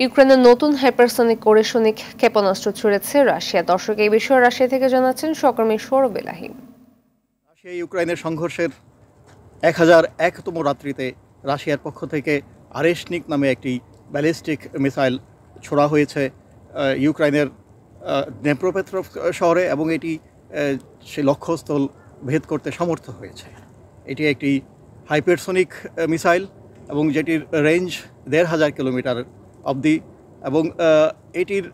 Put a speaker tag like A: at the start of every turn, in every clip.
A: ইউক্রেনের নতুন হাইপারসনিক কোরেশনিক ক্ষেপণাস্ত্র ছুড়েছে রাশিয়া। দর্শক, এই বিষয়ে রাশিয়া থেকে জানাচ্ছেন সহকর্মী সৌরভ এলাহি।
B: রাশিয়া ইউক্রেনের সংঘর্ষের 1001তম রাত্রিতে রাশিয়ার পক্ষ থেকে আরেশনিক নামে একটি ব্যালিস্টিক মিসাইল ছোড়া হয়েছে ইউক্রেনের ডনেপ্রোপেট্রভ শহরে, এবং এটি সে লক্ষ্যস্থল ভেদ করতে সমর্থ হয়েছে। এটি একটি হাইপারসনিক মিসাইল এবং যেটির রেঞ্জ 1500 কিলোমিটার অবধি, এবং এটির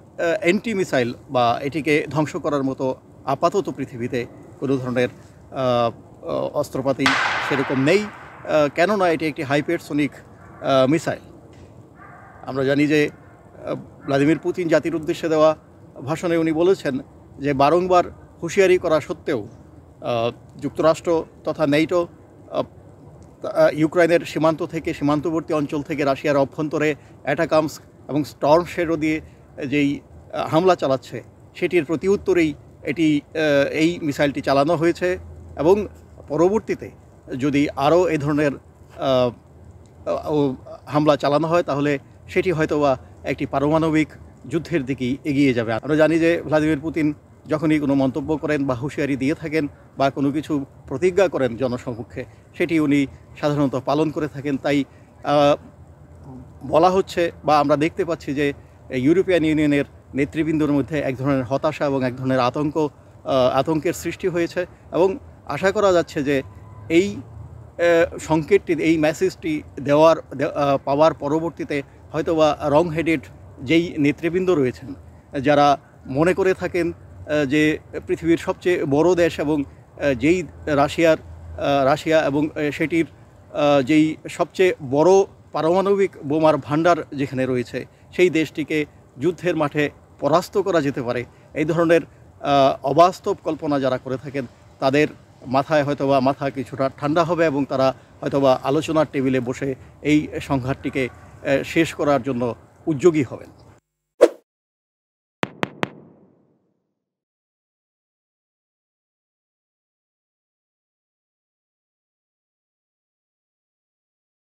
B: অ্যান্টি মিসাইল বা এটিকে ধ্বংস করার মতো আপাতত পৃথিবীতে কোনো ধরনের অস্ত্রপাতি সেরকম নেই, কেননা এটি একটি হাইপারসনিক মিসাইল। আমরা জানি যে ভ্লাদিমির পুতিন জাতির উদ্দেশ্যে দেওয়া ভাষণে উনি বলেছেন যে বারংবার হুঁশিয়ারি করা সত্ত্বেও যুক্তরাষ্ট্র তথা নেটো ইউক্রেনের সীমান্ত থেকে সীমান্তবর্তী অঞ্চল থেকে রাশিয়ার অভ্যন্তরে অ্যাটাকামস এবং স্টর্ম শেডো দিয়ে যেই হামলা চালাচ্ছে সেটির প্রতি উত্তরেই এই মিসাইলটি চালানো হয়েছে, এবং পরবর্তীতে যদি আরও এ ধরনের হামলা চালানো হয় তাহলে সেটি হয়তোবা একটি পারমাণবিক যুদ্ধের দিকেই এগিয়ে যাবে। আমরা জানি যে ভ্লাদিমির পুতিন যখনই কোনো মন্তব্য করেন বা হুঁশিয়ারি দিয়ে থাকেন বা কোনো কিছু প্রতিজ্ঞা করেন জনসমক্ষে, সেটি উনি সাধারণত পালন করে থাকেন। তাই বলা হচ্ছে বা আমরা দেখতে পাচ্ছি যে ইউরোপিয়ান ইউনিয়নের নেতৃবৃন্দর মধ্যে এক ধরনের হতাশা এবং এক ধরনের আতঙ্কের সৃষ্টি হয়েছে, এবং আশা করা যাচ্ছে যে এই সংকেতটি, এই মেসেজটি পাওয়ার পরবর্তীতে হয়তোবা রং হেডেড যেই নেতৃবৃন্দ রয়েছেন, যারা মনে করে থাকেন যে পৃথিবীর সবচেয়ে বড় দেশ এবং যেই রাশিয়া এবং সেটির যেই সবচেয়ে বড় পারমাণবিক বোমার ভাণ্ডার যেখানে রয়েছে, সেই দেশটিকে যুদ্ধের মাঠে পরাস্ত করা যেতে পারে, এই ধরনের অবাস্তব কল্পনা যারা করে থাকেন তাদের মাথায় হয়তোবা মাথা কিছুটা ঠান্ডা হবে, এবং তারা হয়তোবা আলোচনার টেবিলে বসে এই সংঘাতটিকে শেষ করার জন্য উদ্যোগী হবেন।